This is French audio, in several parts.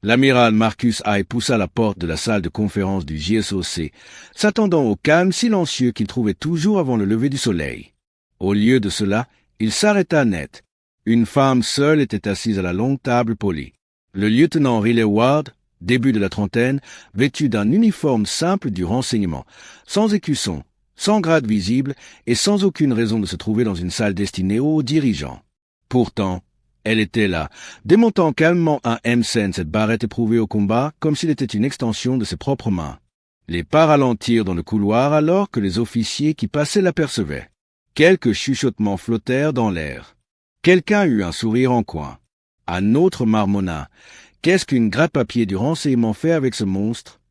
L'amiral Marcus Hay poussa la porte de la salle de conférence du JSOC, s'attendant au calme silencieux qu'il trouvait toujours avant le lever du soleil. Au lieu de cela, il s'arrêta net. Une femme seule était assise à la longue table polie. Le lieutenant Riley Ward, début de la trentaine, vêtu d'un uniforme simple du renseignement, sans écusson, sans grade visible et sans aucune raison de se trouver dans une salle destinée aux dirigeants. Pourtant, elle était là, démontant calmement un M-Sen, cette barrette éprouvée au combat, comme s'il était une extension de ses propres mains. Les pas ralentirent dans le couloir alors que les officiers qui passaient l'apercevaient. Quelques chuchotements flottèrent dans l'air. Quelqu'un eut un sourire en coin. Un autre marmonna. Qu'est-ce qu'une gratte-papier du renseignement fait avec ce monstre?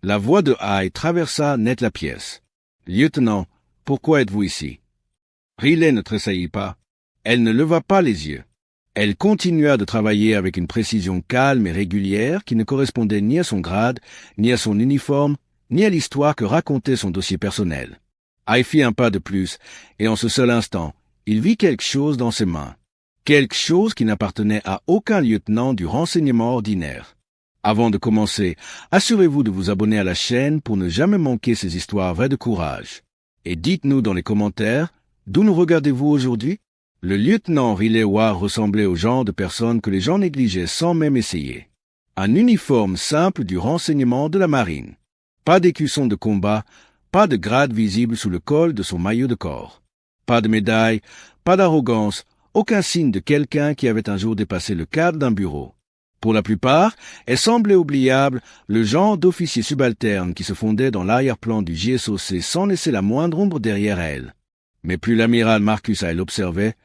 La voix de Hay traversa net la pièce. « Lieutenant, pourquoi êtes-vous ici ?» Riley ne tressaillit pas. Elle ne leva pas les yeux. Elle continua de travailler avec une précision calme et régulière qui ne correspondait ni à son grade, ni à son uniforme, ni à l'histoire que racontait son dossier personnel. Hay fit un pas de plus, et en ce seul instant, il vit quelque chose dans ses mains. Quelque chose qui n'appartenait à aucun lieutenant du renseignement ordinaire. Avant de commencer, assurez-vous de vous abonner à la chaîne pour ne jamais manquer ces histoires vraies de courage. Et dites-nous dans les commentaires, d'où nous regardez-vous aujourd'hui? Le lieutenant Riley Ward ressemblait au genre de personne que les gens négligeaient sans même essayer. Un uniforme simple du renseignement de la marine. Pas d'écusson de combat, pas de grade visible sous le col de son maillot de corps. Pas de médaille, pas d'arrogance, aucun signe de quelqu'un qui avait un jour dépassé le cadre d'un bureau. Pour la plupart, elle semblait oubliable, le genre d'officier subalterne qui se fondait dans l'arrière-plan du JSOC sans laisser la moindre ombre derrière elle. Mais plus l'amiral Marcus Hay l'observait,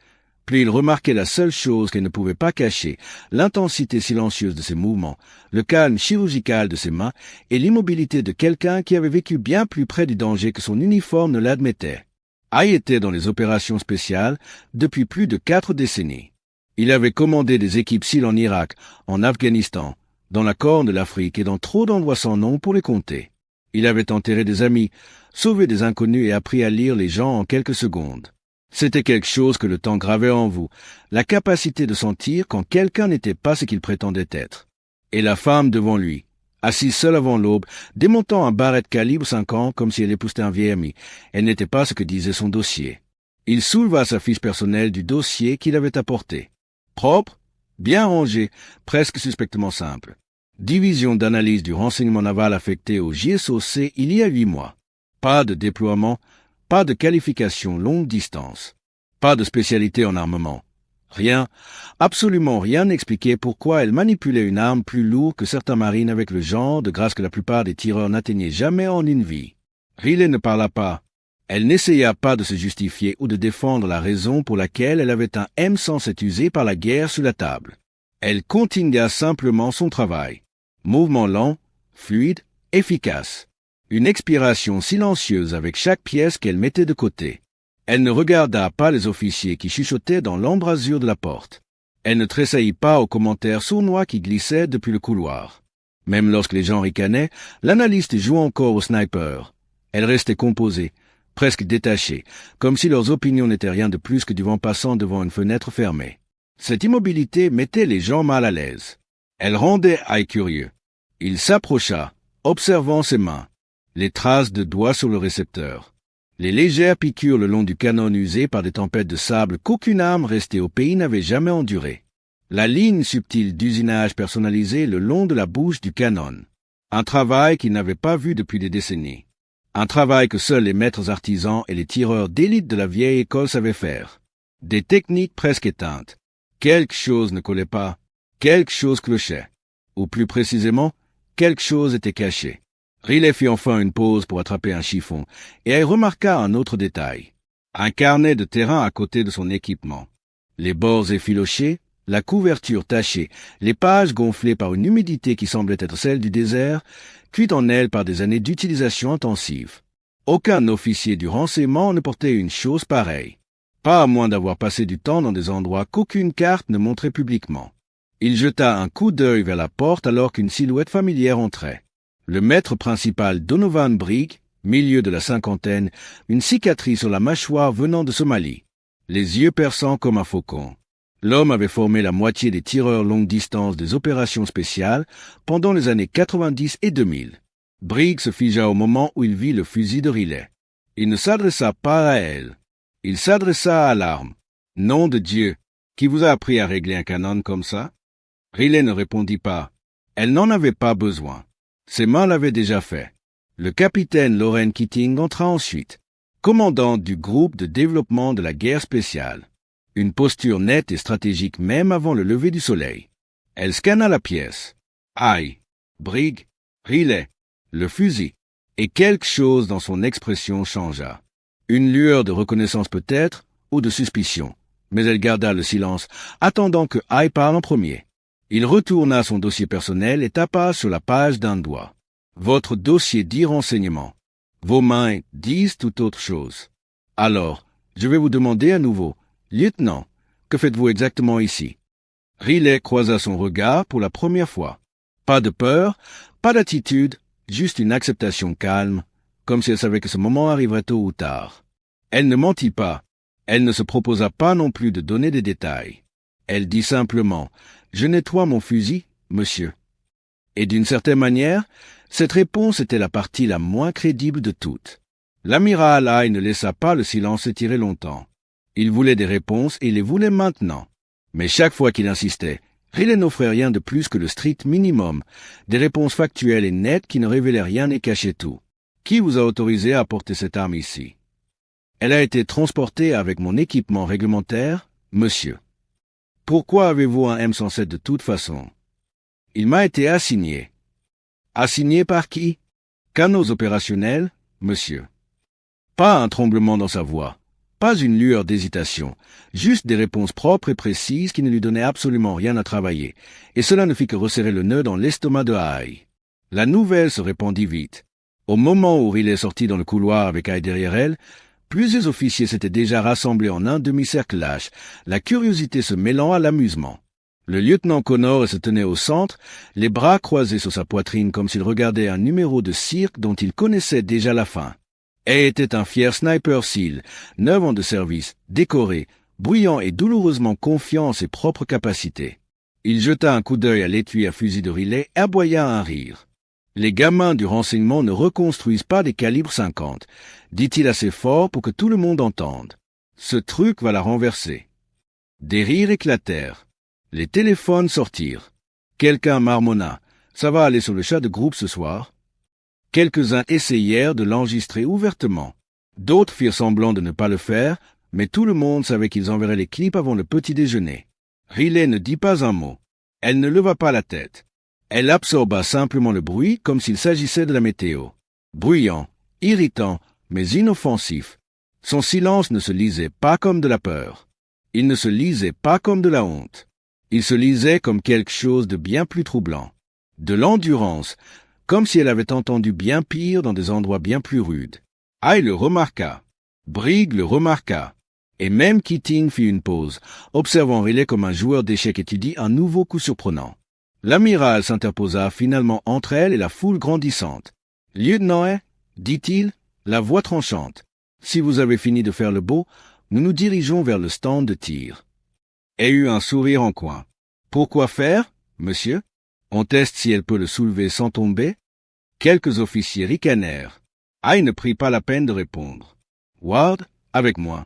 plus il remarquait la seule chose qu'elle ne pouvait pas cacher, l'intensité silencieuse de ses mouvements, le calme chirurgical de ses mains et l'immobilité de quelqu'un qui avait vécu bien plus près du danger que son uniforme ne l'admettait. Hay était dans les opérations spéciales depuis plus de 4 décennies. Il avait commandé des équipes SEAL en Irak, en Afghanistan, dans la Corne de l'Afrique et dans trop d'endroits sans nom pour les compter. Il avait enterré des amis, sauvé des inconnus et appris à lire les gens en quelques secondes. C'était quelque chose que le temps gravait en vous, la capacité de sentir quand quelqu'un n'était pas ce qu'il prétendait être. Et la femme devant lui, assise seule avant l'aube, démontant un barrette calibre 50 comme si elle époustait un vieil ami, elle n'était pas ce que disait son dossier. Il souleva sa fiche personnelle du dossier qu'il avait apporté. Propre, bien rangé, presque suspectement simple. Division d'analyse du renseignement naval affectée au JSOC il y a 8 mois. Pas de déploiement, pas de qualification longue distance. Pas de spécialité en armement. Rien, absolument rien n'expliquait pourquoi elle manipulait une arme plus lourde que certains marines avec le genre de grâce que la plupart des tireurs n'atteignaient jamais en une vie. Riley ne parla pas. Elle n'essaya pas de se justifier ou de défendre la raison pour laquelle elle avait un M107 usé par la guerre sous la table. Elle continua simplement son travail. Mouvement lent, fluide, efficace. Une expiration silencieuse avec chaque pièce qu'elle mettait de côté. Elle ne regarda pas les officiers qui chuchotaient dans l'embrasure de la porte. Elle ne tressaillit pas aux commentaires sournois qui glissaient depuis le couloir. Même lorsque les gens ricanaient, l'analyste jouait encore au sniper. Elle restait composée, presque détachée, comme si leurs opinions n'étaient rien de plus que du vent passant devant une fenêtre fermée. Cette immobilité mettait les gens mal à l'aise. Elle rendait Hay curieux. Il s'approcha, observant ses mains, les traces de doigts sur le récepteur. Les légères piqûres le long du canon usé par des tempêtes de sable qu'aucune arme restée au pays n'avait jamais enduré. La ligne subtile d'usinage personnalisé le long de la bouche du canon. Un travail qu'il n'avait pas vu depuis des décennies. Un travail que seuls les maîtres artisans et les tireurs d'élite de la vieille école savaient faire. Des techniques presque éteintes. Quelque chose ne collait pas. Quelque chose clochait. Ou plus précisément, quelque chose était caché. Riley fit enfin une pause pour attraper un chiffon, et elle remarqua un autre détail. Un carnet de terrain à côté de son équipement. Les bords effilochés, la couverture tachée, les pages gonflées par une humidité qui semblait être celle du désert, cuite en elle par des années d'utilisation intensive. Aucun officier du renseignement ne portait une chose pareille. Pas à moins d'avoir passé du temps dans des endroits qu'aucune carte ne montrait publiquement. Il jeta un coup d'œil vers la porte alors qu'une silhouette familière entrait. Le maître principal Donovan Brigg, milieu de la cinquantaine, une cicatrice sur la mâchoire venant de Somalie. Les yeux perçants comme un faucon. L'homme avait formé la moitié des tireurs longue distance des opérations spéciales pendant les années 90 et 2000. Briggs se figea au moment où il vit le fusil de Riley. Il ne s'adressa pas à elle. Il s'adressa à l'arme. Nom de Dieu, qui vous a appris à régler un canon comme ça? Riley ne répondit pas. Elle n'en avait pas besoin. Ses mains l'avaient déjà fait. Le capitaine Lauren Keating entra ensuite, commandante du groupe de développement de la guerre spéciale. Une posture nette et stratégique même avant le lever du soleil. Elle scanna la pièce. Aïe, Briggs, Riley, le fusil. Et quelque chose dans son expression changea. Une lueur de reconnaissance peut-être, ou de suspicion. Mais elle garda le silence, attendant que Aïe parle en premier. Il retourna son dossier personnel et tapa sur la page d'un doigt. Votre dossier dit renseignement. Vos mains disent tout autre chose. Alors, je vais vous demander à nouveau, lieutenant, que faites-vous exactement ici? Riley croisa son regard pour la première fois. Pas de peur, pas d'attitude, juste une acceptation calme, comme si elle savait que ce moment arriverait tôt ou tard. Elle ne mentit pas. Elle ne se proposa pas non plus de donner des détails. Elle dit simplement « Je nettoie mon fusil, monsieur ». Et d'une certaine manière, cette réponse était la partie la moins crédible de toutes. L'amiral Aïe ne laissa pas le silence s'étirer longtemps. Il voulait des réponses et il les voulait maintenant. Mais chaque fois qu'il insistait, Riley n'offrait rien de plus que le strict minimum, des réponses factuelles et nettes qui ne révélaient rien et cachaient tout. Qui vous a autorisé à porter cette arme ici? Elle a été transportée avec mon équipement réglementaire, monsieur. Pourquoi avez-vous un M107 de toute façon? Il m'a été assigné. Assigné par qui? Canaux opérationnels, monsieur. Pas un tremblement dans sa voix, pas une lueur d'hésitation, juste des réponses propres et précises qui ne lui donnaient absolument rien à travailler, et cela ne fit que resserrer le nœud dans l'estomac de Aïe. La nouvelle se répandit vite. Au moment où Riley sortit dans le couloir avec Aïe derrière elle, plusieurs officiers s'étaient déjà rassemblés en un demi-cercle lâche, la curiosité se mêlant à l'amusement. Le lieutenant Connor se tenait au centre, les bras croisés sur sa poitrine comme s'il regardait un numéro de cirque dont il connaissait déjà la fin. Et était un fier sniper SEAL, 9 ans de service, décoré, bruyant et douloureusement confiant en ses propres capacités. Il jeta un coup d'œil à l'étui à fusil de Riley et aboya un rire. Les gamins du renseignement ne reconstruisent pas des calibres 50, dit-il assez fort pour que tout le monde entende. Ce truc va la renverser. Des rires éclatèrent. Les téléphones sortirent. Quelqu'un marmonna. Ça va aller sur le chat de groupe ce soir. Quelques-uns essayèrent de l'enregistrer ouvertement. D'autres firent semblant de ne pas le faire, mais tout le monde savait qu'ils enverraient les clips avant le petit déjeuner. Riley ne dit pas un mot. Elle ne leva pas la tête. Elle absorba simplement le bruit comme s'il s'agissait de la météo. Bruyant, irritant, mais inoffensif. Son silence ne se lisait pas comme de la peur. Il ne se lisait pas comme de la honte. Il se lisait comme quelque chose de bien plus troublant. De l'endurance, comme si elle avait entendu bien pire dans des endroits bien plus rudes. Aïe le remarqua. Briggs le remarqua. Et même Keating fit une pause, observant Riley comme un joueur d'échecs étudie un nouveau coup surprenant. L'amiral s'interposa finalement entre elle et la foule grandissante. « Lieutenant, dit-il, la voix tranchante. Si vous avez fini de faire le beau, nous nous dirigeons vers le stand de tir. » Et eut un sourire en coin. « Pourquoi faire, monsieur? On teste si elle peut le soulever sans tomber? » Quelques officiers ricanèrent. Aïe ne prit pas la peine de répondre. « Ward, avec moi. »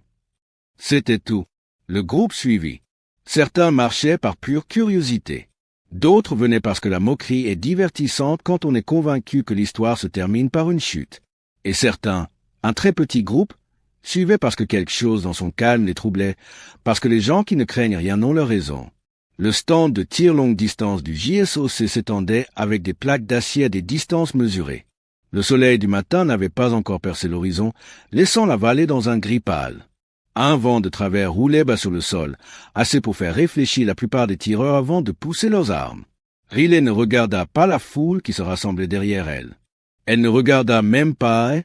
C'était tout. Le groupe suivit. Certains marchaient par pure curiosité. D'autres venaient parce que la moquerie est divertissante quand on est convaincu que l'histoire se termine par une chute. Et certains, un très petit groupe, suivaient parce que quelque chose dans son calme les troublait, parce que les gens qui ne craignent rien ont leur raison. Le stand de tir longue distance du JSOC s'étendait avec des plaques d'acier à des distances mesurées. Le soleil du matin n'avait pas encore percé l'horizon, laissant la vallée dans un gris pâle. Un vent de travers roulait bas sur le sol, assez pour faire réfléchir la plupart des tireurs avant de pousser leurs armes. Riley ne regarda pas la foule qui se rassemblait derrière elle. Elle ne regarda même pas Aïe,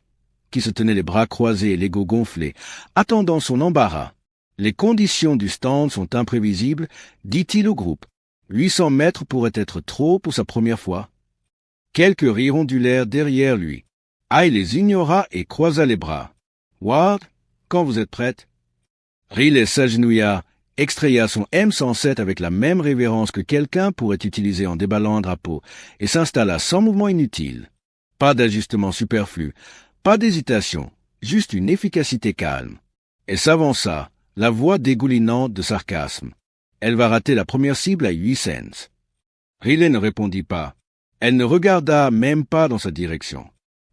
qui se tenait les bras croisés et l'ego gonflé, attendant son embarras. Les conditions du stand sont imprévisibles, dit-il au groupe. 800 mètres pourraient être trop pour sa première fois. Quelques rires ondulèrent derrière lui. Aïe les ignora et croisa les bras. « Ward, quand vous êtes prête ?» Riley s'agenouilla extraya son M107 avec la même révérence que quelqu'un pourrait utiliser en déballant un drapeau, et s'installa sans mouvement inutile. Pas d'ajustement superflu, pas d'hésitation, juste une efficacité calme. Elle s'avança, la voix dégoulinante de sarcasme. Elle va rater la première cible à 8 cents. Riley ne répondit pas. Elle ne regarda même pas dans sa direction.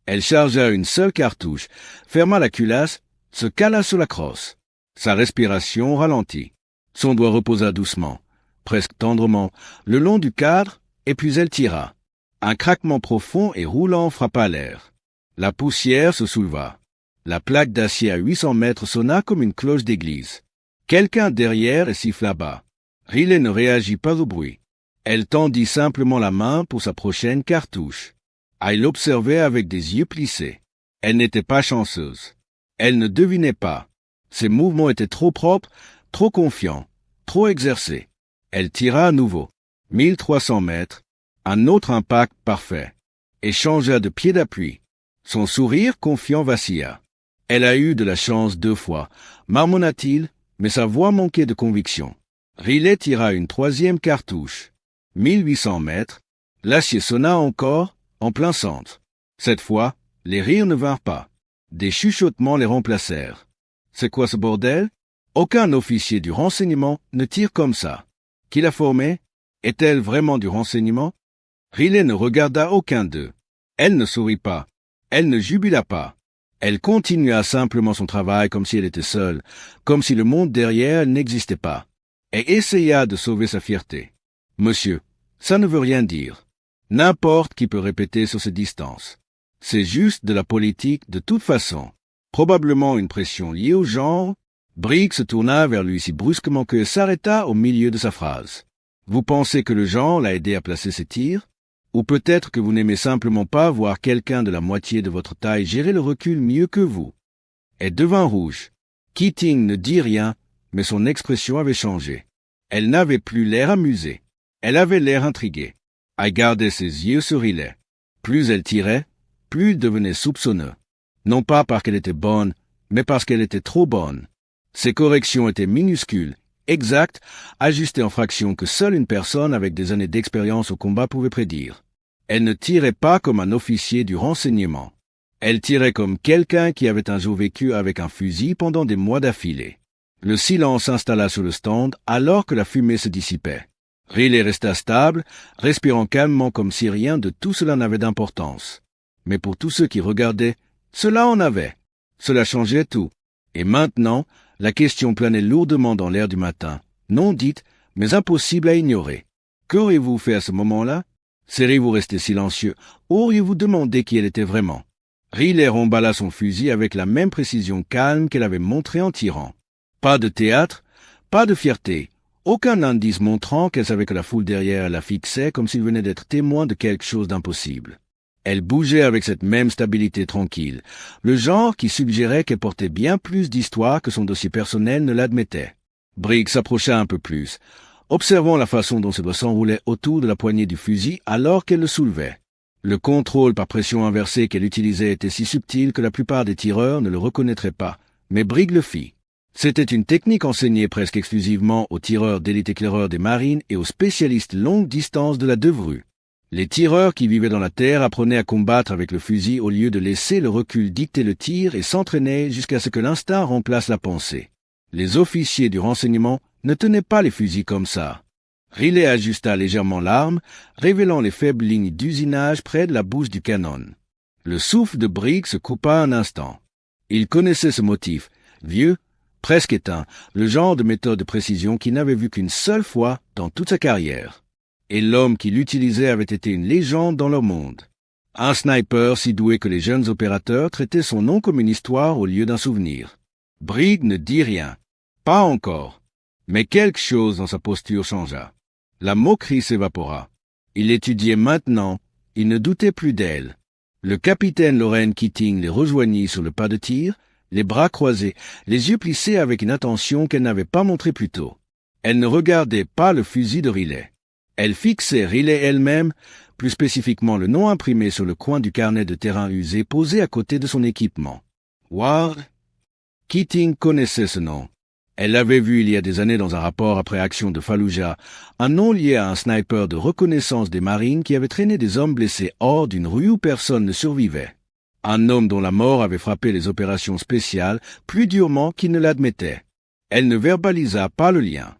Elle chargea une seule cartouche, ferma la culasse, se cala sur la crosse. Sa respiration ralentit. Son doigt reposa doucement, presque tendrement, le long du cadre, et puis elle tira. Un craquement profond et roulant frappa l'air. La poussière se souleva. La plaque d'acier à 800 mètres sonna comme une cloche d'église. Quelqu'un derrière et siffla bas. Riley ne réagit pas au bruit. Elle tendit simplement la main pour sa prochaine cartouche. Elle l'observait avec des yeux plissés. Elle n'était pas chanceuse. Elle ne devinait pas. Ses mouvements étaient trop propres, trop confiants, trop exercés. Elle tira à nouveau. 1300 mètres. Un autre impact parfait. Et changea de pied d'appui. Son sourire confiant vacilla. Elle a eu de la chance 2 fois, marmonna-t-il, mais sa voix manquait de conviction. Riley tira une 3e cartouche. 1800 mètres. L'acier sonna encore, en plein centre. Cette fois, les rires ne vinrent pas. Des chuchotements les remplacèrent. C'est quoi ce bordel? Aucun officier du renseignement ne tire comme ça. Qui l'a formée? Est-elle vraiment du renseignement? Riley ne regarda aucun d'eux. Elle ne sourit pas. Elle ne jubila pas. Elle continua simplement son travail comme si elle était seule, comme si le monde derrière elle n'existait pas, et essaya de sauver sa fierté. « Monsieur, ça ne veut rien dire. N'importe qui peut répéter sur ces distances. C'est juste de la politique de toute façon. Probablement une pression liée au genre. » Briggs se tourna vers lui si brusquement que s'arrêta au milieu de sa phrase. « Vous pensez que le genre l'a aidé à placer ses tirs? Ou peut-être que vous n'aimez simplement pas voir quelqu'un de la moitié de votre taille gérer le recul mieux que vous. » Elle devint rouge. Keating ne dit rien, mais son expression avait changé. Elle n'avait plus l'air amusée. Elle avait l'air intriguée. Elle gardait ses yeux sur Riley. Plus elle tirait, plus il devenait soupçonneux. Non pas parce qu'elle était bonne, mais parce qu'elle était trop bonne. Ses corrections étaient minuscules, exactes, ajustées en fractions que seule une personne avec des années d'expérience au combat pouvait prédire. Elle ne tirait pas comme un officier du renseignement. Elle tirait comme quelqu'un qui avait un jour vécu avec un fusil pendant des mois d'affilée. Le silence s'installa sur le stand alors que la fumée se dissipait. Riley resta stable, respirant calmement comme si rien de tout cela n'avait d'importance. Mais pour tous ceux qui regardaient, cela en avait. Cela changeait tout. Et maintenant, la question planait lourdement dans l'air du matin, non dite, mais impossible à ignorer. Qu'auriez-vous fait à ce moment-là? Seriez-vous resté silencieux, ou auriez-vous demandé qui elle était vraiment? Riley remballa son fusil avec la même précision calme qu'elle avait montrée en tirant. Pas de théâtre, pas de fierté, aucun indice montrant qu'elle savait que la foule derrière la fixait comme s'il venait d'être témoin de quelque chose d'impossible. Elle bougeait avec cette même stabilité tranquille, le genre qui suggérait qu'elle portait bien plus d'histoire que son dossier personnel ne l'admettait. Briggs s'approcha un peu plus, observant la façon dont ses doigts s'enroulaient autour de la poignée du fusil alors qu'elle le soulevait. Le contrôle par pression inversée qu'elle utilisait était si subtil que la plupart des tireurs ne le reconnaîtraient pas, mais Briggs le fit. C'était une technique enseignée presque exclusivement aux tireurs d'élite éclaireurs des marines et aux spécialistes longue distance de la Devrue. Les tireurs qui vivaient dans la terre apprenaient à combattre avec le fusil au lieu de laisser le recul dicter le tir et s'entraînaient jusqu'à ce que l'instinct remplace la pensée. Les officiers du renseignement ne tenaient pas les fusils comme ça. Riley ajusta légèrement l'arme, révélant les faibles lignes d'usinage près de la bouche du canon. Le souffle de Briggs se coupa un instant. Il connaissait ce motif, vieux, presque éteint, le genre de méthode de précision qu'il n'avait vu qu'une seule fois dans toute sa carrière. Et l'homme qui l'utilisait avait été une légende dans leur monde. Un sniper si doué que les jeunes opérateurs traitaient son nom comme une histoire au lieu d'un souvenir. Briggs ne dit rien. Pas encore. Mais quelque chose dans sa posture changea. La moquerie s'évapora. Il l'étudiait maintenant, il ne doutait plus d'elle. Le capitaine Lorraine Keating les rejoignit sur le pas de tir, les bras croisés, les yeux plissés avec une attention qu'elle n'avait pas montrée plus tôt. Elle ne regardait pas le fusil de Riley. Elle fixait Riley elle-même, plus spécifiquement le nom imprimé sur le coin du carnet de terrain usé posé à côté de son équipement. Ward. Keating connaissait ce nom. Elle l'avait vu il y a des années dans un rapport après action de Fallujah, un nom lié à un sniper de reconnaissance des marines qui avait traîné des hommes blessés hors d'une rue où personne ne survivait. Un homme dont la mort avait frappé les opérations spéciales plus durement qu'il ne l'admettait. Elle ne verbalisa pas le lien.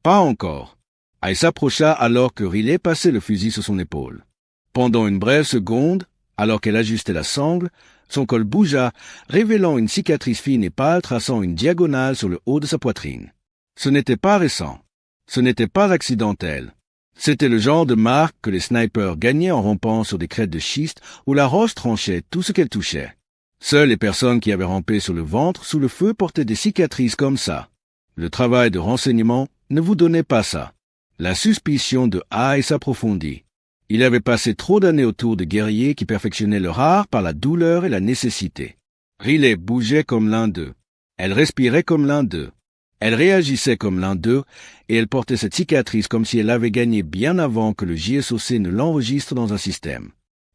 Pas encore. Elle s'approcha alors que Riley passait le fusil sur son épaule. Pendant une brève seconde, alors qu'elle ajustait la sangle, son col bougea, révélant une cicatrice fine et pâle traçant une diagonale sur le haut de sa poitrine. Ce n'était pas récent. Ce n'était pas accidentel. C'était le genre de marque que les snipers gagnaient en rampant sur des crêtes de schiste où la roche tranchait tout ce qu'elle touchait. Seules les personnes qui avaient rampé sur le ventre sous le feu portaient des cicatrices comme ça. Le travail de renseignement ne vous donnait pas ça. La suspicion de Haï s'approfondit. Il avait passé trop d'années autour de guerriers qui perfectionnaient leur art par la douleur et la nécessité. Riley bougeait comme l'un d'eux. Elle respirait comme l'un d'eux. Elle réagissait comme l'un d'eux, et elle portait cette cicatrice comme si elle l'avait gagnée bien avant que le JSOC ne l'enregistre dans un système.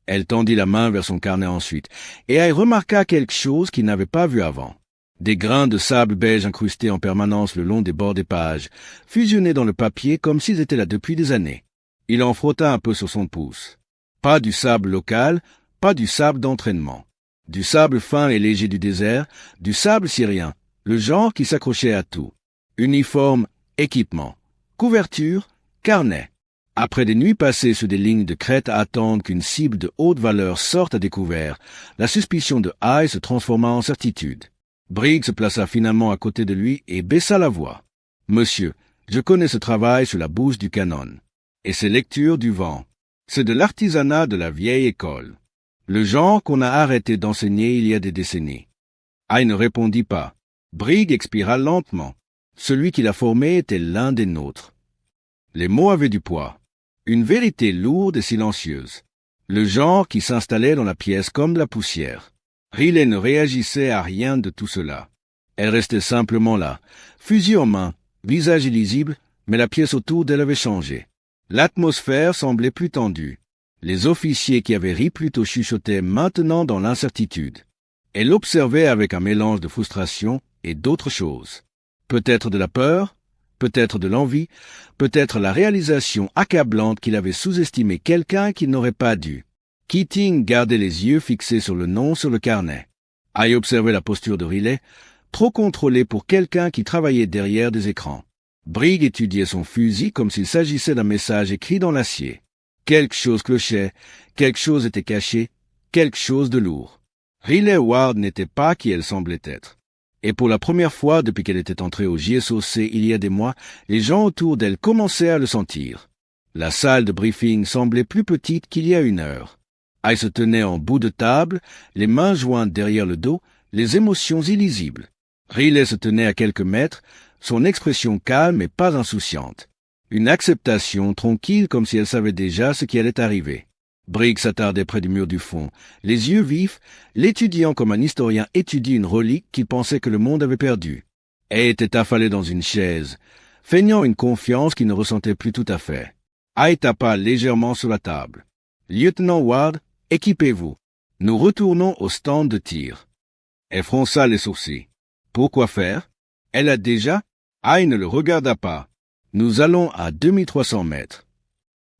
Elle tendit la main vers son carnet ensuite, et elle remarqua quelque chose qu'il n'avait pas vu avant. Des grains de sable beige incrustés en permanence le long des bords des pages, fusionnés dans le papier comme s'ils étaient là depuis des années. Il en frotta un peu sur son pouce. Pas du sable local, pas du sable d'entraînement. Du sable fin et léger du désert, du sable syrien, le genre qui s'accrochait à tout. Uniforme, équipement, couverture, carnet. Après des nuits passées sur des lignes de crête à attendre qu'une cible de haute valeur sorte à découvert, la suspicion de Haï se transforma en certitude. Briggs se plaça finalement à côté de lui et baissa la voix. « Monsieur, je connais ce travail sur la bouche du canon. Et ces lectures du vent. C'est de l'artisanat de la vieille école. Le genre qu'on a arrêté d'enseigner il y a des décennies. » Haï ne répondit pas. Briggs expira lentement. Celui qui l'a formé était l'un des nôtres. Les mots avaient du poids. Une vérité lourde et silencieuse. Le genre qui s'installait dans la pièce comme de la poussière. Riley ne réagissait à rien de tout cela. Elle restait simplement là, fusil en main, visage illisible, mais la pièce autour d'elle avait changé. L'atmosphère semblait plus tendue. Les officiers qui avaient ri plus tôt chuchotaient maintenant dans l'incertitude. Elle observait avec un mélange de frustration et d'autres choses. Peut-être de la peur, peut-être de l'envie, peut-être la réalisation accablante qu'il avait sous-estimé quelqu'un qu'il n'aurait pas dû. Keating gardait les yeux fixés sur le nom sur le carnet. Haï observait la posture de Riley, trop contrôlée pour quelqu'un qui travaillait derrière des écrans. Briggs étudiait son fusil comme s'il s'agissait d'un message écrit dans l'acier. Quelque chose clochait, quelque chose était caché, quelque chose de lourd. Riley Ward n'était pas qui elle semblait être. Et pour la première fois depuis qu'elle était entrée au JSOC il y a des mois, les gens autour d'elle commençaient à le sentir. La salle de briefing semblait plus petite qu'il y a une heure. Haï se tenait en bout de table, les mains jointes derrière le dos, les émotions illisibles. Riley se tenait à quelques mètres, son expression calme et pas insouciante. Une acceptation tranquille comme si elle savait déjà ce qui allait arriver. Briggs s'attardait près du mur du fond, les yeux vifs, l'étudiant comme un historien étudie une relique qu'il pensait que le monde avait perdue. Elle était affalée dans une chaise, feignant une confiance qu'il ne ressentait plus tout à fait. Haï tapa légèrement sur la table. « Lieutenant Ward, équipez-vous. Nous retournons au stand de tir. » Elle fronça les sourcils. « Pourquoi faire? Elle a déjà... » Haï ne le regarda pas. « Nous allons à 2300 mètres. »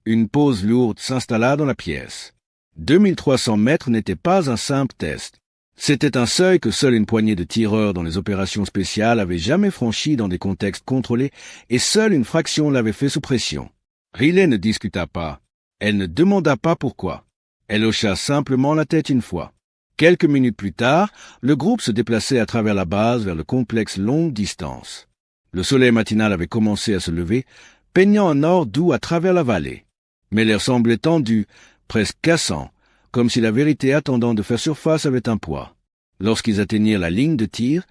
Une pause lourde s'installa dans la pièce. 2300 mètres n'était pas un simple test. C'était un seuil que seule une poignée de tireurs dans les opérations spéciales avaient jamais franchi dans des contextes contrôlés, et seule une fraction l'avait fait sous pression. Riley ne discuta pas. Elle ne demanda pas pourquoi. Elle hocha simplement la tête une fois. Quelques minutes plus tard, le groupe se déplaçait à travers la base vers le complexe longue distance. Le soleil matinal avait commencé à se lever, peignant un or doux à travers la vallée. Mais l'air semblait tendu, presque cassant, comme si la vérité attendant de faire surface avait un poids. Lorsqu'ils atteignirent la ligne de tir,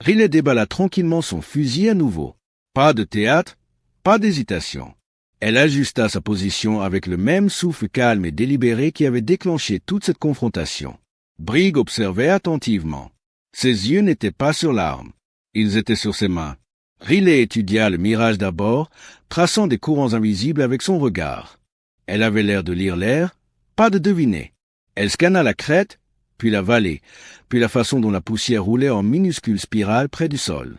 Riley déballa tranquillement son fusil à nouveau. Pas de théâtre, pas d'hésitation. Elle ajusta sa position avec le même souffle calme et délibéré qui avait déclenché toute cette confrontation. Briggs observait attentivement. Ses yeux n'étaient pas sur l'arme. Ils étaient sur ses mains. Riley étudia le mirage d'abord, traçant des courants invisibles avec son regard. Elle avait l'air de lire l'air, pas de deviner. Elle scanna la crête, puis la vallée, puis la façon dont la poussière roulait en minuscules spirales près du sol.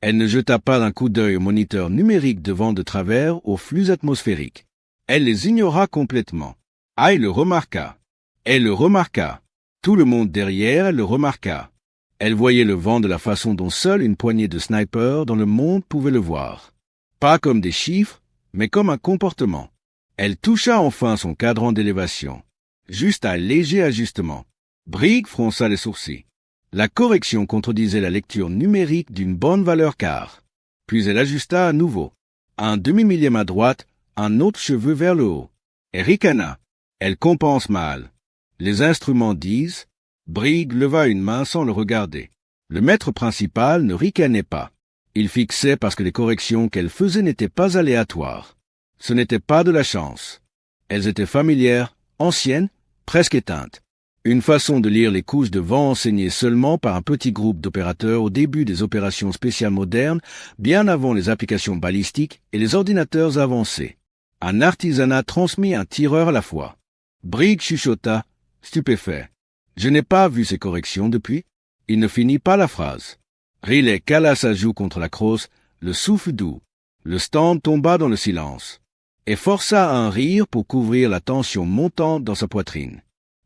Elle ne jeta pas d'un coup d'œil au moniteur numérique devant de travers aux flux atmosphériques. Elle les ignora complètement. Elle le remarqua. Elle le remarqua. Tout le monde derrière elle le remarqua. Elle voyait le vent de la façon dont seule une poignée de snipers dans le monde pouvait le voir. Pas comme des chiffres, mais comme un comportement. Elle toucha enfin son cadran d'élévation. Juste un léger ajustement. Briggs fronça les sourcils. La correction contredisait la lecture numérique d'une bonne valeur quart. Puis elle ajusta à nouveau. Un demi-millième à droite, un autre cheveu vers le haut. Et ricana. Elle compense mal. Les instruments disent. Briggs leva une main sans le regarder. Le maître principal ne ricanait pas. Il fixait parce que les corrections qu'elle faisait n'étaient pas aléatoires. Ce n'était pas de la chance. Elles étaient familières, anciennes, presque éteintes. Une façon de lire les couches de vent enseignée seulement par un petit groupe d'opérateurs au début des opérations spéciales modernes, bien avant les applications balistiques et les ordinateurs avancés. Un artisanat transmis un tireur à la fois. Briggs chuchota, stupéfait. Je n'ai pas vu ces corrections depuis. Il ne finit pas la phrase. Riley cala sa joue contre la crosse, le souffle doux. Le stand tomba dans le silence. Et força un rire pour couvrir la tension montante dans sa poitrine.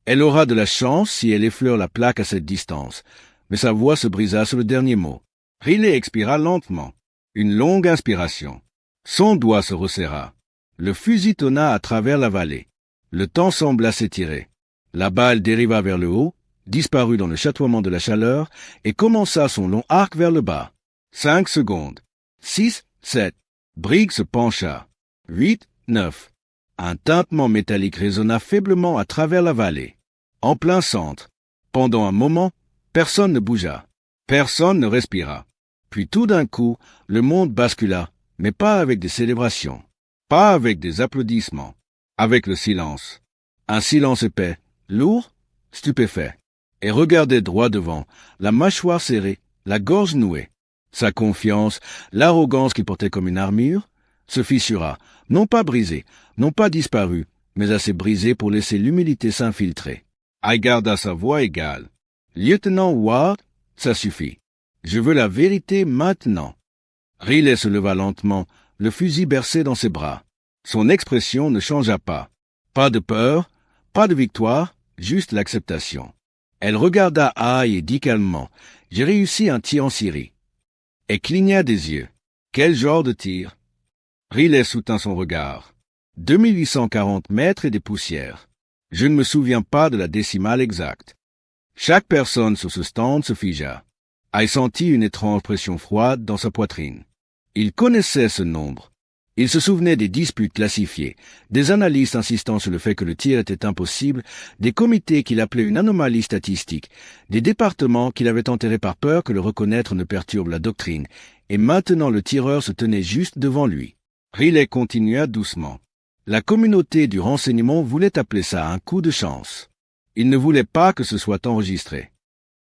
Elle aura de la chance si elle effleure la plaque à cette distance, mais sa voix se brisa sur le dernier mot. Riley expira lentement. Une longue inspiration. Son doigt se resserra. Le fusil tonna à travers la vallée. Le temps sembla s'étirer. La balle dériva vers le haut, disparut dans le chatoiement de la chaleur et commença son long arc vers le bas. 5 secondes. 6, 7. Briggs se pencha. 8, 9. Un tintement métallique résonna faiblement à travers la vallée. En plein centre. Pendant un moment, personne ne bougea. Personne ne respira. Puis tout d'un coup, le monde bascula, mais pas avec des célébrations. Pas avec des applaudissements. Avec le silence. Un silence épais, lourd, stupéfait. Et regardait droit devant, la mâchoire serrée, la gorge nouée. Sa confiance, l'arrogance qu'il portait comme une armure, se fissura, non pas brisée, non pas disparue, mais assez brisée pour laisser l'humilité s'infiltrer. Elle garda sa voix égale. Lieutenant Ward, ça suffit. Je veux la vérité maintenant. Riley se leva lentement, le fusil bercé dans ses bras. Son expression ne changea pas. Pas de peur, pas de victoire, juste l'acceptation. Elle regarda Aïe et dit calmement, « J'ai réussi un tir en Syrie. » Et cligna des yeux. Quel genre de tir? Riley soutint son regard. 2840 mètres et des poussières. Je ne me souviens pas de la décimale exacte. Chaque personne sur ce stand se figea. Elle sentit une étrange pression froide dans sa poitrine. Il connaissait ce nombre. Il se souvenait des disputes classifiées, des analystes insistant sur le fait que le tir était impossible, des comités qu'il appelait une anomalie statistique, des départements qu'il avait enterrés par peur que le reconnaître ne perturbe la doctrine, et maintenant le tireur se tenait juste devant lui. Riley continua doucement. La communauté du renseignement voulait appeler ça un coup de chance. Il ne voulait pas que ce soit enregistré.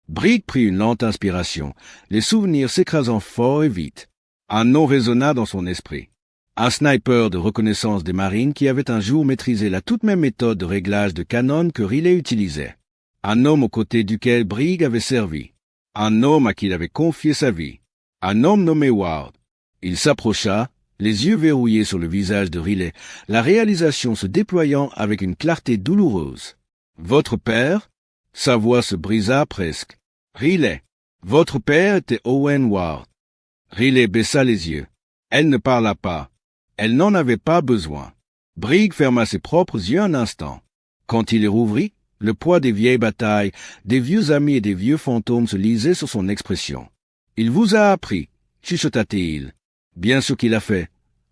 Briggs prit une lente inspiration, les souvenirs s'écrasant fort et vite. Un nom résonna dans son esprit. Un sniper de reconnaissance des marines qui avait un jour maîtrisé la toute même méthode de réglage de canon que Riley utilisait. Un homme aux côtés duquel Briggs avait servi. Un homme à qui il avait confié sa vie. Un homme nommé Ward. Il s'approcha, les yeux verrouillés sur le visage de Riley, la réalisation se déployant avec une clarté douloureuse. « Votre père ?» Sa voix se brisa presque. « Riley, votre père était Owen Ward. » Riley baissa les yeux. Elle ne parla pas. Elle n'en avait pas besoin. Briggs ferma ses propres yeux un instant. Quand il les rouvrit, le poids des vieilles batailles, des vieux amis et des vieux fantômes se lisait sur son expression. « Il vous a appris, » chuchota-t-il. Bien sûr qu'il a fait.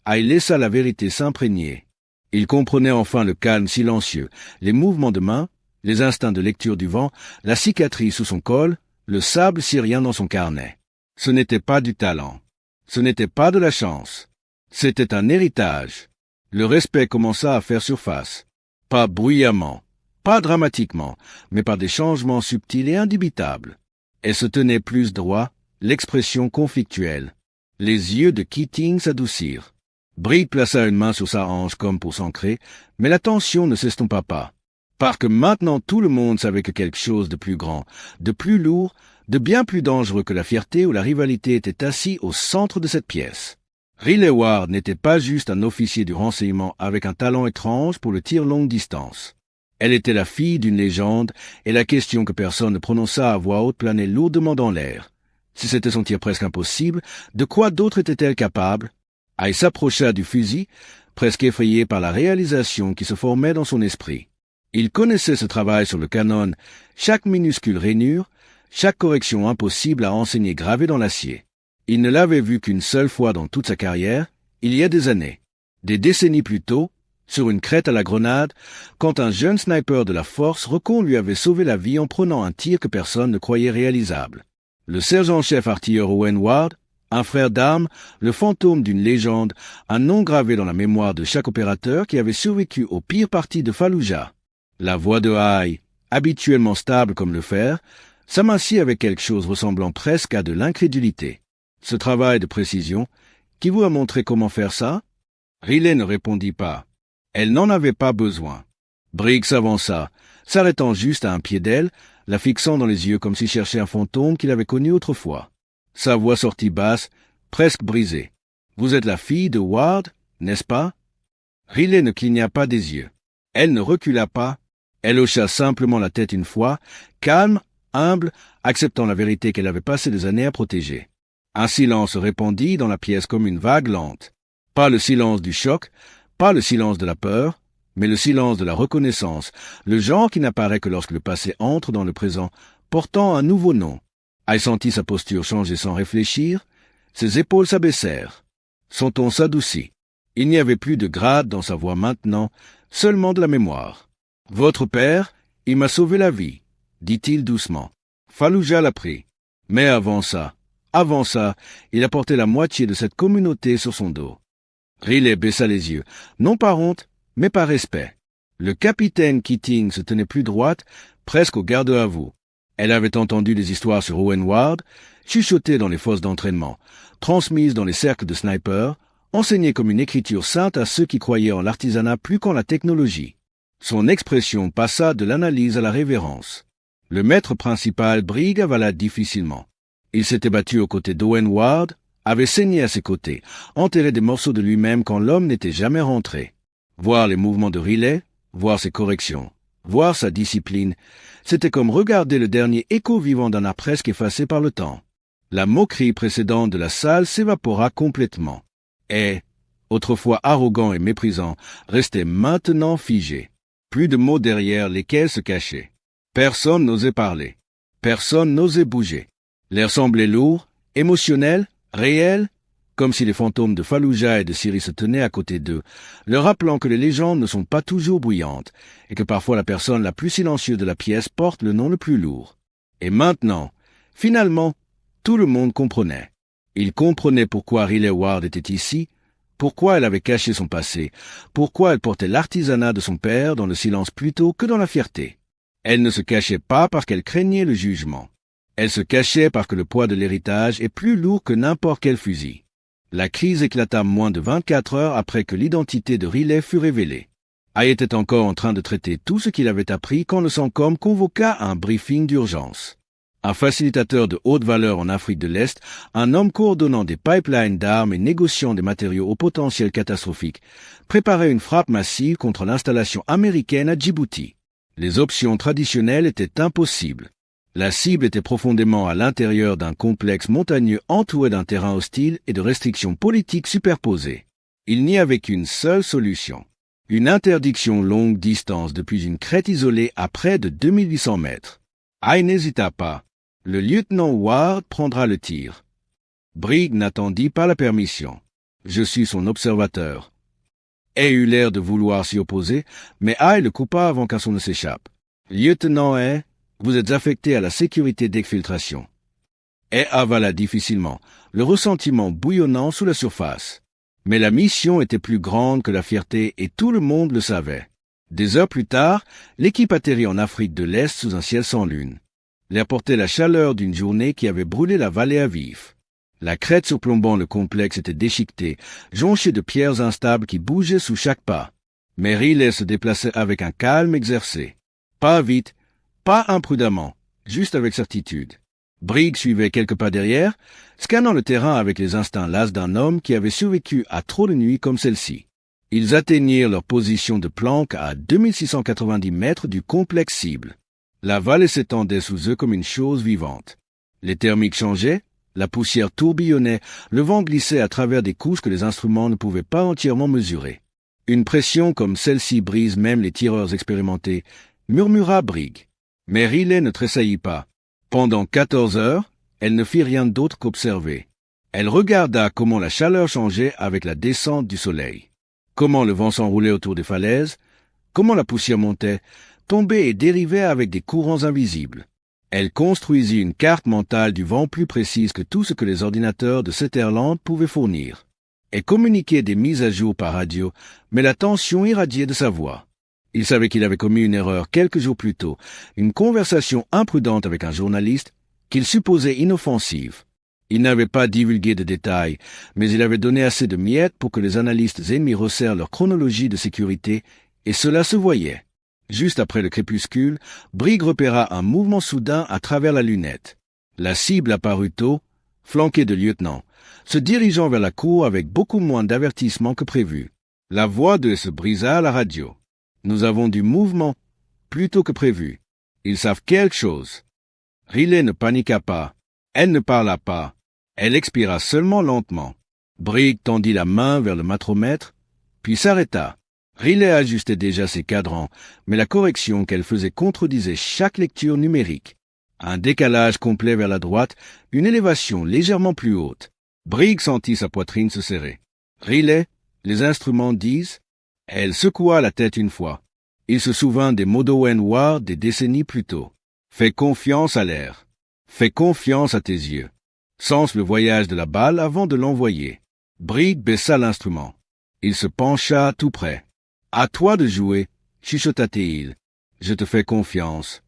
Il laissa la vérité s'imprégner. Il comprenait enfin le calme silencieux, les mouvements de main, les instincts de lecture du vent, la cicatrice sous son col, le sable syrien dans son carnet. Ce n'était pas du talent. Ce n'était pas de la chance. C'était un héritage. Le respect commença à faire surface. Pas bruyamment, pas dramatiquement, mais par des changements subtils et indubitables. Et se tenait plus droit, l'expression conflictuelle. Les yeux de Keating s'adoucirent. Briggs plaça une main sur sa hanche comme pour s'ancrer, mais la tension ne s'estompa pas. Parce que maintenant tout le monde savait que quelque chose de plus grand, de plus lourd, De bien plus dangereux que la fierté ou la rivalité était assis au centre de cette pièce. Riley Ward n'était pas juste un officier du renseignement avec un talent étrange pour le tir longue distance. Elle était la fille d'une légende, et la question que personne ne prononça à voix haute planait lourdement dans l'air. Si c'était son tir presque impossible, de quoi d'autre était-elle capable? Elle s'approcha du fusil, presque effrayé par la réalisation qui se formait dans son esprit. Il connaissait ce travail sur le canon, chaque minuscule rainure, chaque correction impossible à enseigner gravée dans l'acier. Il ne l'avait vu qu'une seule fois dans toute sa carrière, il y a des années. Des décennies plus tôt, sur une crête à la grenade, quand un jeune sniper de la force Recon lui avait sauvé la vie en prenant un tir que personne ne croyait réalisable. Le sergent-chef artilleur Owen Ward, un frère d'armes, le fantôme d'une légende, un nom gravé dans la mémoire de chaque opérateur qui avait survécu aux pires parties de Fallujah. La voix de Haï, habituellement stable comme le fer, s'amincit avec quelque chose ressemblant presque à de l'incrédulité. Ce travail de précision, qui vous a montré comment faire ça? Riley ne répondit pas. Elle n'en avait pas besoin. Briggs s'avança, s'arrêtant juste à un pied d'elle, la fixant dans les yeux comme s'il cherchait un fantôme qu'il avait connu autrefois. Sa voix sortit basse, presque brisée. « Vous êtes la fille de Ward, n'est-ce pas ?» Riley ne cligna pas des yeux. Elle ne recula pas. Elle hocha simplement la tête une fois, calme, humble, acceptant la vérité qu'elle avait passé des années à protéger. Un silence se répandit dans la pièce comme une vague lente. Pas le silence du choc, pas le silence de la peur, mais le silence de la reconnaissance, le genre qui n'apparaît que lorsque le passé entre dans le présent, portant un nouveau nom. Elle sentit sa posture changer sans réfléchir, ses épaules s'abaissèrent. Son ton s'adoucit. Il n'y avait plus de grade dans sa voix maintenant, seulement de la mémoire. « Votre père, il m'a sauvé la vie, » dit-il doucement. Fallujah l'a pris. Mais avant ça, il a porté la moitié de cette communauté sur son dos. Riley baissa les yeux, non par honte, mais par respect. Le capitaine Keating se tenait plus droite, presque au garde-à-vous. Elle avait entendu des histoires sur Owen Ward, chuchotées dans les fosses d'entraînement, transmises dans les cercles de snipers, enseignées comme une écriture sainte à ceux qui croyaient en l'artisanat plus qu'en la technologie. Son expression passa de l'analyse à la révérence. Le maître principal Briggs avala difficilement. Il s'était battu aux côtés d'Owen Ward, avait saigné à ses côtés, enterré des morceaux de lui-même quand l'homme n'était jamais rentré. Voir les mouvements de Riley, voir ses corrections, voir sa discipline, c'était comme regarder le dernier écho vivant d'un art presque effacé par le temps. La moquerie précédente de la salle s'évapora complètement. Et, autrefois arrogant et méprisant, restait maintenant figé. Plus de mots derrière lesquels se cachaient. Personne n'osait parler. Personne n'osait bouger. L'air semblait lourd, émotionnel, réel, comme si les fantômes de Fallujah et de Syrie se tenaient à côté d'eux, leur rappelant que les légendes ne sont pas toujours bruyantes, et que parfois la personne la plus silencieuse de la pièce porte le nom le plus lourd. Et maintenant, finalement, tout le monde comprenait. Il comprenait pourquoi Riley Ward était ici, pourquoi elle avait caché son passé, pourquoi elle portait l'artisanat de son père dans le silence plutôt que dans la fierté. Elle ne se cachait pas parce qu'elle craignait le jugement. Elle se cachait parce que le poids de l'héritage est plus lourd que n'importe quel fusil. La crise éclata moins de 24 heures après que l'identité de Riley fut révélée. Haï était encore en train de traiter tout ce qu'il avait appris quand le CENTCOM convoqua un briefing d'urgence. Un facilitateur de haute valeur en Afrique de l'Est, un homme coordonnant des pipelines d'armes et négociant des matériaux au potentiel catastrophique, préparait une frappe massive contre l'installation américaine à Djibouti. Les options traditionnelles étaient impossibles. La cible était profondément à l'intérieur d'un complexe montagneux entouré d'un terrain hostile et de restrictions politiques superposées. Il n'y avait qu'une seule solution. Une interdiction longue distance depuis une crête isolée à près de 2800 mètres. Haï n'hésita pas. Le lieutenant Ward prendra le tir. Briggs n'attendit pas la permission. Je suis son observateur. Haï eut l'air de vouloir s'y opposer, mais Haï le coupa avant qu'un son ne s'échappe. Lieutenant Haï, vous êtes affecté à la sécurité d'exfiltration. Haï avala difficilement, le ressentiment bouillonnant sous la surface. Mais la mission était plus grande que la fierté et tout le monde le savait. Des heures plus tard, l'équipe atterrit en Afrique de l'Est sous un ciel sans lune. L'air portait la chaleur d'une journée qui avait brûlé la vallée à vif. La crête surplombant le complexe était déchiquetée, jonchée de pierres instables qui bougeaient sous chaque pas. Mais Riley se déplaçait avec un calme exercé. Pas vite, pas imprudemment, juste avec certitude. Briggs suivait quelques pas derrière, scannant le terrain avec les instincts las d'un homme qui avait survécu à trop de nuits comme celle-ci. Ils atteignirent leur position de planque à 2690 mètres du complexe cible. La vallée s'étendait sous eux comme une chose vivante. Les thermiques changeaient, la poussière tourbillonnait, le vent glissait à travers des couches que les instruments ne pouvaient pas entièrement mesurer. Une pression comme celle-ci brise même les tireurs expérimentés, murmura Briggs. Mais Riley ne tressaillit pas. Pendant 14 heures, elle ne fit rien d'autre qu'observer. Elle regarda comment la chaleur changeait avec la descente du soleil, comment le vent s'enroulait autour des falaises, comment la poussière montait, tombait et dérivait avec des courants invisibles. Elle construisit une carte mentale du vent plus précise que tout ce que les ordinateurs de Sutherland pouvaient fournir. Elle communiquait des mises à jour par radio, mais la tension irradiait de sa voix. Il savait qu'il avait commis une erreur quelques jours plus tôt, une conversation imprudente avec un journaliste qu'il supposait inoffensive. Il n'avait pas divulgué de détails, mais il avait donné assez de miettes pour que les analystes ennemis resserrent leur chronologie de sécurité, et cela se voyait. Juste après le crépuscule, Briggs repéra un mouvement soudain à travers la lunette. La cible apparut tôt, flanquée de lieutenants, se dirigeant vers la cour avec beaucoup moins d'avertissement que prévu. La voix d'eux se brisa à la radio. Nous avons du mouvement, plutôt que prévu. Ils savent quelque chose. Riley ne paniqua pas. Elle ne parla pas. Elle expira seulement lentement. Briggs tendit la main vers le matromètre, puis s'arrêta. Riley ajustait déjà ses cadrans, mais la correction qu'elle faisait contredisait chaque lecture numérique. Un décalage complet vers la droite, une élévation légèrement plus haute. Briggs sentit sa poitrine se serrer. Riley, les instruments disent... Elle secoua la tête une fois. Il se souvint des mots d'Owen Ward des décennies plus tôt. Fais confiance à l'air. Fais confiance à tes yeux. Sens le voyage de la balle avant de l'envoyer. Briggs baissa l'instrument. Il se pencha tout près. À toi de jouer, chuchota-t-il. Je te fais confiance.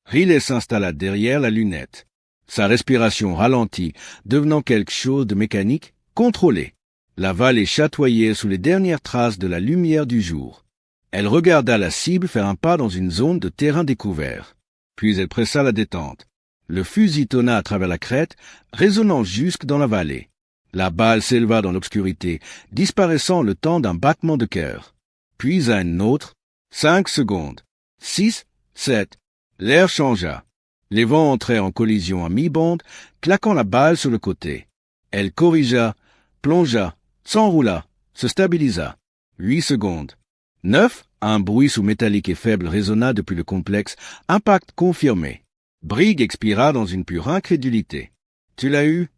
Riley s'installa derrière la lunette. Sa respiration ralentit, devenant quelque chose de mécanique, contrôlé. La vallée chatoyait sous les dernières traces de la lumière du jour. Elle regarda la cible faire un pas dans une zone de terrain découvert. Puis elle pressa la détente. Le fusil tonna à travers la crête, résonnant jusque dans la vallée. La balle s'éleva dans l'obscurité, disparaissant le temps d'un battement de cœur. Puis à un autre, 5 secondes, 6, 7, l'air changea. Les vents entrèrent en collision à mi-bande, claquant la balle sur le côté. Elle corrigea, plongea, s'enroula, se stabilisa. 8 secondes. 9, un bruit sous-métallique et faible résonna depuis le complexe, impact confirmé. Briggs expira dans une pure incrédulité. Tu l'as eu?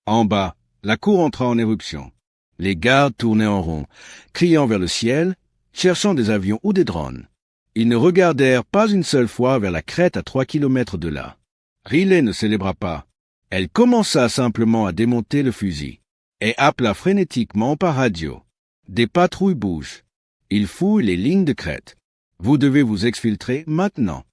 En bas, la cour entra en éruption. Les gardes tournaient en rond, criant vers le ciel, cherchant des avions ou des drones. Ils ne regardèrent pas une seule fois vers la crête à 3 kilomètres de là. Riley ne célébra pas. Elle commença simplement à démonter le fusil et appela frénétiquement par radio. Des patrouilles bougent. Ils fouillent les lignes de crête. Vous devez vous exfiltrer maintenant.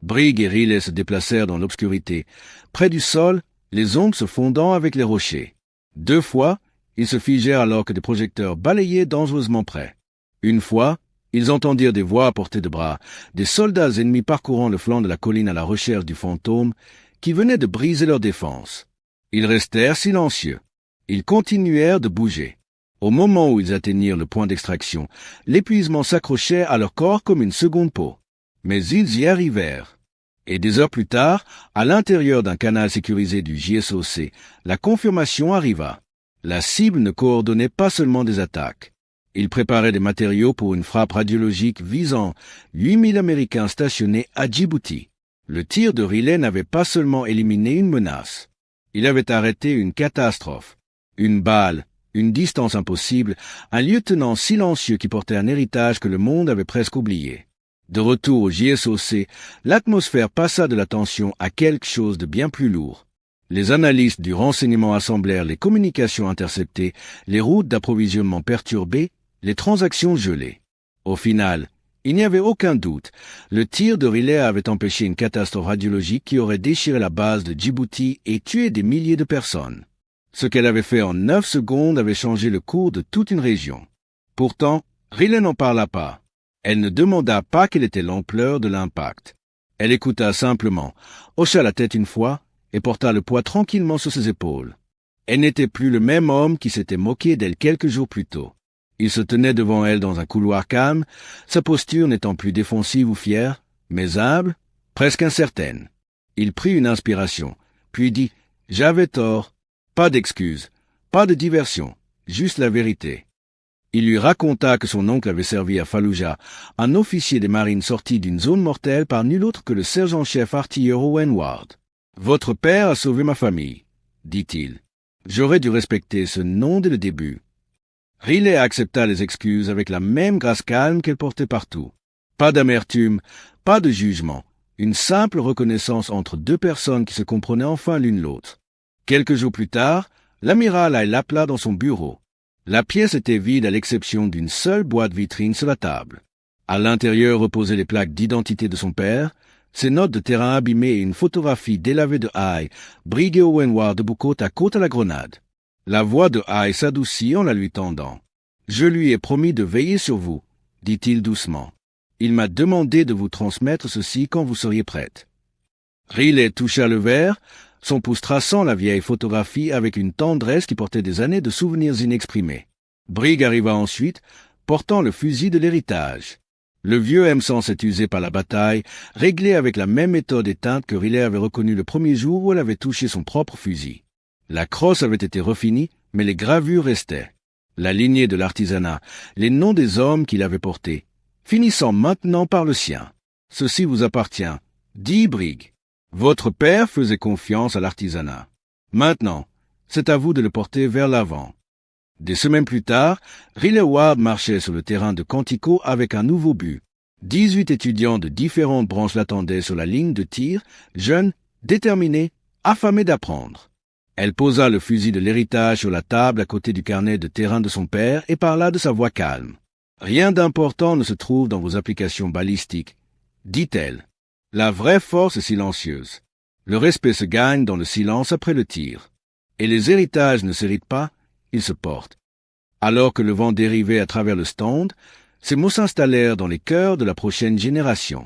Briggs et Riley se déplacèrent dans l'obscurité, près du sol, les ombres se fondant avec les rochers. 2 fois, ils se figèrent alors que des projecteurs balayaient dangereusement près. Une fois, ils entendirent des voix à portée de bras, des soldats ennemis parcourant le flanc de la colline à la recherche du fantôme, qui venait de briser leur défense. Ils restèrent silencieux. Ils continuèrent de bouger. Au moment où ils atteignirent le point d'extraction, l'épuisement s'accrochait à leur corps comme une seconde peau. Mais ils y arrivèrent. Et des heures plus tard, à l'intérieur d'un canal sécurisé du JSOC, la confirmation arriva. La cible ne coordonnait pas seulement des attaques. Il préparait des matériaux pour une frappe radiologique visant 8000 Américains stationnés à Djibouti. Le tir de Riley n'avait pas seulement éliminé une menace. Il avait arrêté une catastrophe. Une balle, une distance impossible, un lieutenant silencieux qui portait un héritage que le monde avait presque oublié. De retour au JSOC, l'atmosphère passa de la tension à quelque chose de bien plus lourd. Les analystes du renseignement assemblèrent les communications interceptées, les routes d'approvisionnement perturbées, les transactions gelées. Au final, il n'y avait aucun doute. Le tir de Riley avait empêché une catastrophe radiologique qui aurait déchiré la base de Djibouti et tué des milliers de personnes. Ce qu'elle avait fait en 9 secondes avait changé le cours de toute une région. Pourtant, Riley n'en parla pas. Elle ne demanda pas quelle était l'ampleur de l'impact. Elle écouta simplement, hocha la tête une fois et porta le poids tranquillement sur ses épaules. Elle n'était plus le même homme qui s'était moqué d'elle quelques jours plus tôt. Il se tenait devant elle dans un couloir calme, sa posture n'étant plus défensive ou fière, mais humble, presque incertaine. Il prit une inspiration, puis dit « J'avais tort. Pas d'excuses, pas de diversion, juste la vérité. » Il lui raconta que son oncle avait servi à Fallujah, un officier des marines sorti d'une zone mortelle par nul autre que le sergent-chef artilleur Owen Ward. « Votre père a sauvé ma famille, » dit-il. « J'aurais dû respecter ce nom dès le début. » Riley accepta les excuses avec la même grâce calme qu'elle portait partout. Pas d'amertume, pas de jugement, une simple reconnaissance entre deux personnes qui se comprenaient enfin l'une l'autre. Quelques jours plus tard, l'amiral l'appela dans son bureau. La pièce était vide à l'exception d'une seule boîte vitrine sur la table. À l'intérieur reposaient les plaques d'identité de son père, ses notes de terrain abîmées et une photographie délavée de High, Brigg et Owen Ward debout côte à la grenade. La voix de High s'adoucit en la lui tendant. « Je lui ai promis de veiller sur vous, » dit-il doucement. « Il m'a demandé de vous transmettre ceci quand vous seriez prête. » Riley toucha le verre, son pouce traçant la vieille photographie avec une tendresse qui portait des années de souvenirs inexprimés. Brigg arriva ensuite, portant le fusil de l'héritage. Le vieux M107 usé par la bataille, réglé avec la même méthode éteinte que Riley avait reconnue le premier jour où elle avait touché son propre fusil. La crosse avait été refinie, mais les gravures restaient. La lignée de l'artisanat, les noms des hommes qu'il avait portés, finissant maintenant par le sien. « Ceci vous appartient, » dit Brigg. « Votre père faisait confiance à l'artisanat. Maintenant, c'est à vous de le porter vers l'avant. » Des semaines plus tard, Riley Ward marchait sur le terrain de Quantico avec un nouveau but. 18 étudiants de différentes branches l'attendaient sur la ligne de tir, jeunes, déterminés, affamés d'apprendre. Elle posa le fusil de l'héritage sur la table à côté du carnet de terrain de son père et parla de sa voix calme. « Rien d'important ne se trouve dans vos applications balistiques, » dit-elle. « La vraie force est silencieuse. Le respect se gagne dans le silence après le tir. Et les héritages ne s'héritent pas, ils se portent. » Alors que le vent dérivait à travers le stand, ces mots s'installèrent dans les cœurs de la prochaine génération.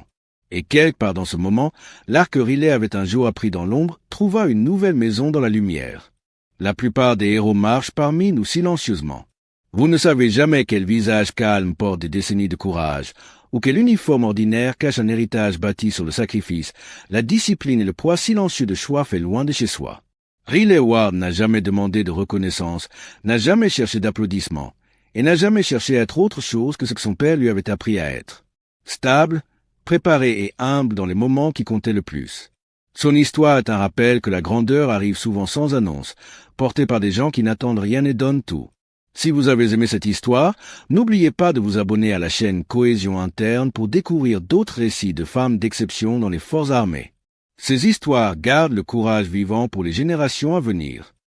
Et quelque part dans ce moment, l'arc que Riley avait un jour appris dans l'ombre trouva une nouvelle maison dans la lumière. La plupart des héros marchent parmi nous silencieusement. Vous ne savez jamais quel visage calme porte des décennies de courage, ou quel uniforme ordinaire cache un héritage bâti sur le sacrifice, la discipline et le poids silencieux de choix fait loin de chez soi. Riley Ward n'a jamais demandé de reconnaissance, n'a jamais cherché d'applaudissements, et n'a jamais cherché à être autre chose que ce que son père lui avait appris à être. Stable, préparé et humble dans les moments qui comptaient le plus. Son histoire est un rappel que la grandeur arrive souvent sans annonce, portée par des gens qui n'attendent rien et donnent tout. Si vous avez aimé cette histoire, n'oubliez pas de vous abonner à la chaîne Cohésion Interne pour découvrir d'autres récits de femmes d'exception dans les forces armées. Ces histoires gardent le courage vivant pour les générations à venir.